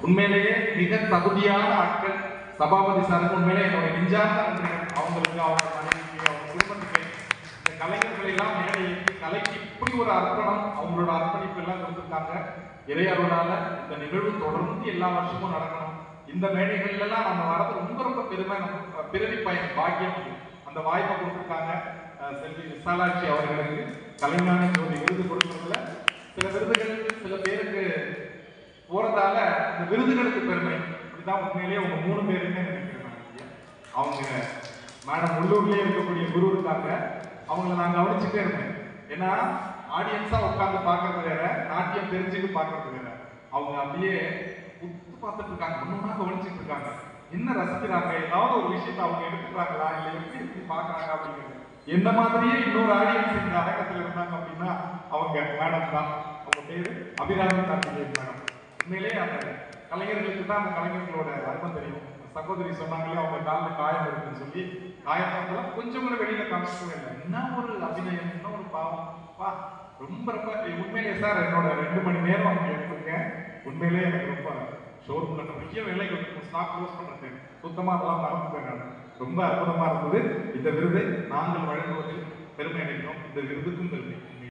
உண்மையிலேயே மிக தகுதியான ஆட்கள். சபாபதி சாருக்கு உண்மையிலே என்னுடைய நெஞ்சார்ந்த நன்றிகள். அவங்களுக்கு, அவங்க மனைவிக்கு, அவங்க குடும்பத்துக்கு, இந்த கலைஞர்களை எல்லாம் மேலே ஏற்றி கலைக்கு இப்படி ஒரு அர்ப்பணம், அவங்களோட அர்ப்பணிப்பு எல்லாம் கொடுத்துருக்காங்க. இறையருளால இந்த நிகழ்வு தொடர்ந்து எல்லா வருஷமும் நடக்கணும். இந்த மேடைகள்ல எல்லாம் நம்ம வரது ரொம்ப ரொம்ப பெருமை, நம்ம பிறவி பயன் பாக்கியம். அந்த வாய்ப்பை கொடுத்துருக்காங்க. செல்வி விசாலாட்சி அவர்களுக்கு கலைஞான ஜோதி விருது கொடுக்கறதுல சில விருதுகள் சில பேருக்கு போறதால இந்த விருதுகளுக்கு பெருமை. இப்படிதான் உண்மையிலேயே அவங்க 3 பேருமே நினைக்கிறேன். அவங்க மேடம் உள்ளூர்லயே இருக்கக்கூடிய குரு இருக்காங்க. அவங்கள நான் கவனிச்சுட்டே இருந்தேன். ஏன்னா ஆடியன்ஸா உட்கார்ந்து பார்க்கறது வேற, நாட்டியம் தெரிஞ்சுட்டு பார்க்கறது வேற. அவங்க அப்படியே உத்து பார்த்துட்டு இருக்காங்க, ஒன்னொன்னா கவனிச்சுட்டு இருக்காங்க. என்ன ரசிக்கிறாங்க, ஏதாவது ஒரு விஷயத்தை அவங்க எடுத்துக்கிறாங்களா, இல்லை எப்படி எப்படி பார்க்கறாங்க அப்படிங்கிறது. என்ன மாதிரியே இன்னொரு ஆடியன்ஸ் இந்த அரங்கத்தில் இருந்தாங்க அப்படின்னா அவங்க மேடம் தான். அவங்க பேரு அபிராமி கார்த்திகேயன் மேடம். உண்மையிலே அந்த கலைஞர்களுக்கு தான் அந்த கலைஞர்களோட அர்த்தம் தெரியும். சகோதரி சொன்னாங்களே அவங்க காலில் காயம் இருக்குன்னு சொல்லி, காயம் கொஞ்சம் கூட வெளியில காமிக்கவே இல்லை. என்ன ஒரு அபிநயம், என்ன ஒரு பாவம். வா ரொம்ப ரொம்ப உண்மையிலே சார் என்னோட 2 மணி நேரம் அவங்க எடுத்திருக்கேன். உண்மையிலே எனக்கு ரொம்ப ஷோரூம்ல நிறைய வேலைகள் ஸ்டாக் க்ளோஸ் பண்றது சுத்தமா அதெல்லாம் மறந்துட்டேன் நான். ரொம்ப அற்புதமா இருந்தது. இந்த விருதை நாங்கள் வழங்குவதில் பெருமை அடைகிறோம். இந்த விருதுக்கும் பெருமை.